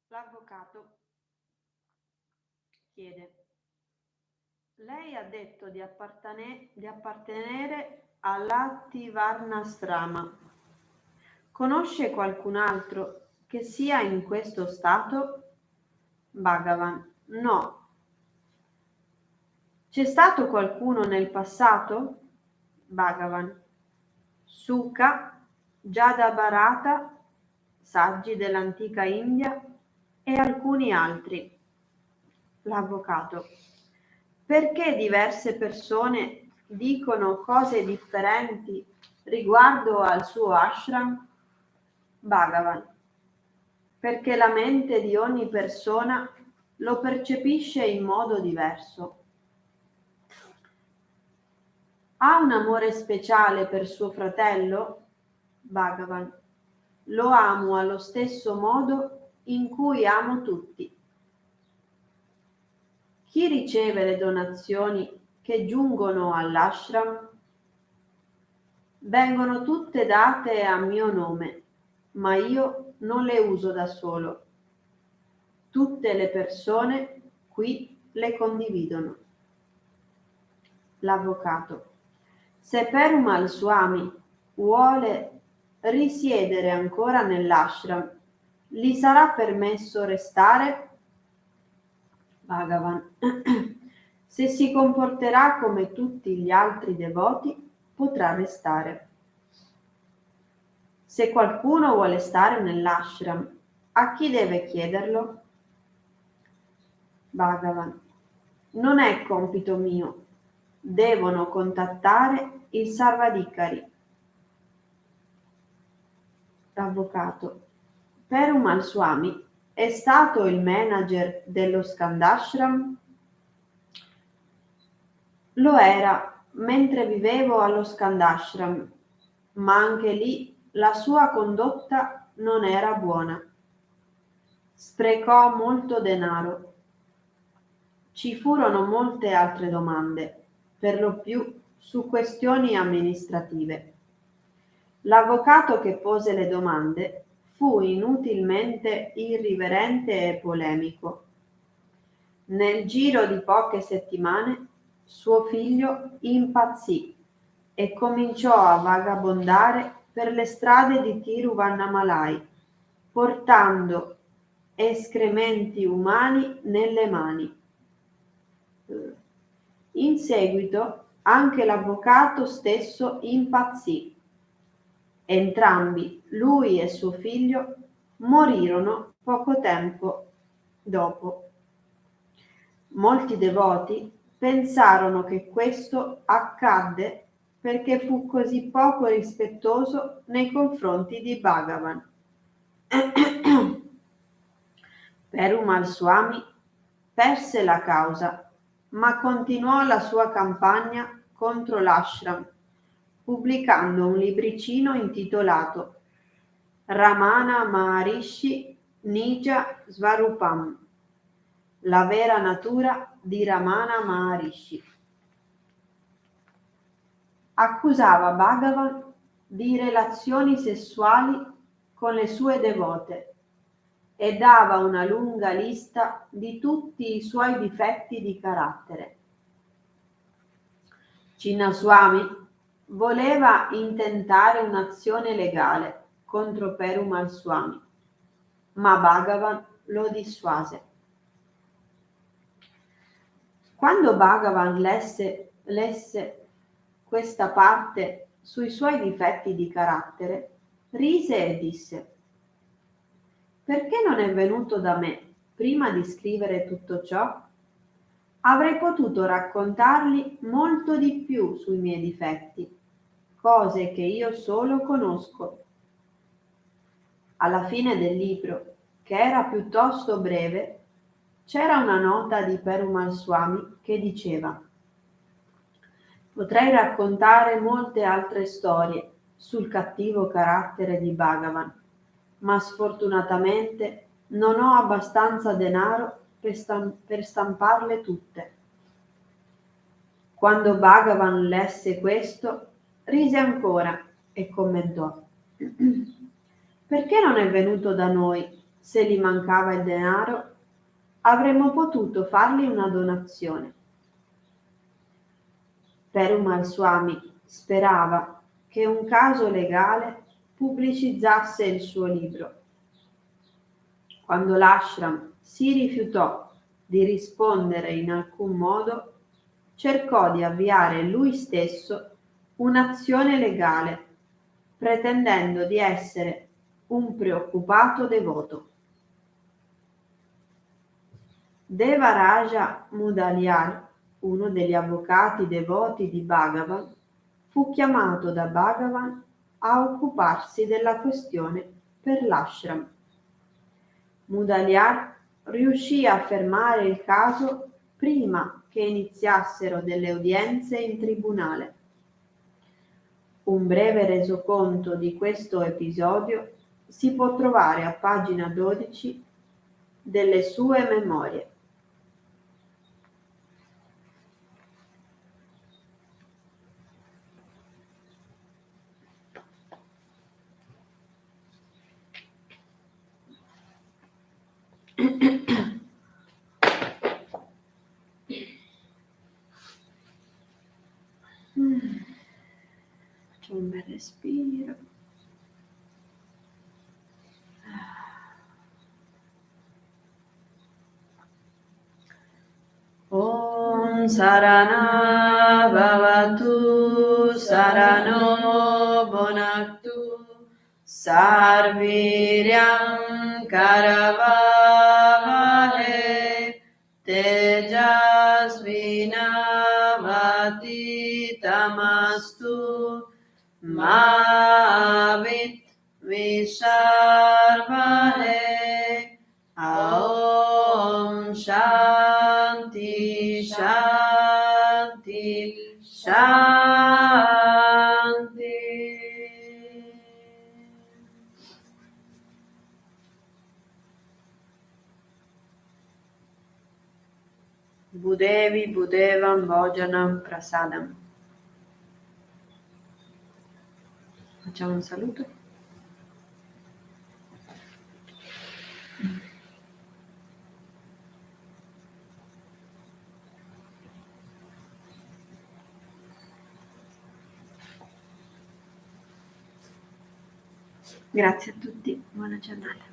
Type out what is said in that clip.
L'avvocato chiede: lei ha detto di appartenere all'Atti Varnasrama. Conosce qualcun altro che sia in questo stato? Bhagavan: no. C'è stato qualcuno nel passato? Bhagavan: Sukha, Jadabharata, saggi dell'antica India e alcuni altri. L'avvocato: perché diverse persone dicono cose differenti riguardo al suo ashram? Bhagavan: perché la mente di ogni persona lo percepisce in modo diverso. Ha un amore speciale per suo fratello? Bhagavan: lo amo allo stesso modo in cui amo tutti. Chi riceve le donazioni che giungono all'ashram? Vengono tutte date a mio nome, ma io non le uso da solo. Tutte le persone qui le condividono. L'avvocato: se Perumal Swami vuole risiedere ancora nell'ashram, gli sarà permesso restare? Bhagavan: se si comporterà come tutti gli altri devoti, potrà restare. Se qualcuno vuole stare nell'ashram, a chi deve chiederlo? Bhagavan: non è compito mio, devono contattare il Sarvadikari. L'avvocato: Perumal Swami è stato il manager dello Skandashram? Lo era mentre vivevo allo Skandashram, ma anche lì la sua condotta non era buona. Sprecò molto denaro. Ci furono molte altre domande, per lo più su questioni amministrative. L'avvocato che pose le domande fu inutilmente irriverente e polemico. Nel giro di poche settimane suo figlio impazzì e cominciò a vagabondare per le strade di Tiruvannamalai, portando escrementi umani nelle mani. In seguito anche l'avvocato stesso impazzì. Entrambi, lui e suo figlio, morirono poco tempo dopo. Molti devoti pensarono che questo accadde perché fu così poco rispettoso nei confronti di Bhagavan. Perumal Swami perse la causa, ma continuò la sua campagna contro l'ashram, pubblicando un libricino intitolato Ramana Maharishi Nija Svarupam, la vera natura di Ramana Maharishi. Accusava Bhagavan di relazioni sessuali con le sue devote e dava una lunga lista di tutti i suoi difetti di carattere. Chinnaswami voleva intentare un'azione legale contro Perumal Swami, ma Bhagavan lo dissuase. Quando Bhagavan lesse questa parte sui suoi difetti di carattere, rise e disse: perché non è venuto da me prima di scrivere tutto ciò? Avrei potuto raccontargli molto di più sui miei difetti, cose che io solo conosco. Alla fine del libro, che era piuttosto breve, c'era una nota di Perumal Swami che diceva: potrei raccontare molte altre storie sul cattivo carattere di Bhagavan, ma sfortunatamente non ho abbastanza denaro per stamparle tutte. Quando Bhagavan lesse questo, rise ancora e commentò: perché non è venuto da noi? Se gli mancava il denaro, avremmo potuto fargli una donazione. Perumal Swami sperava che un caso legale pubblicizzasse il suo libro. Quando l'ashram si rifiutò di rispondere in alcun modo, cercò di avviare lui stesso un'azione legale, pretendendo di essere un preoccupato devoto. Devaraja Mudaliar, uno degli avvocati devoti di Bhagavan, fu chiamato da Bhagavan a occuparsi della questione per l'ashram. Mudaliar riuscì a fermare il caso prima che iniziassero delle udienze in tribunale. Un breve resoconto di questo episodio si può trovare a pagina 12 delle sue memorie. Faccio un bel respiro. Om Sarana Bhavatu Sarano Bonaktu Sarviryam Karavavahe Tejasvina Tamastu Mavit Visharvahe Aum Shanti Shanti Shanti. Budevi Budevam Bhojanam Prasadam. Facciamo un saluto. Grazie a tutti, buona giornata.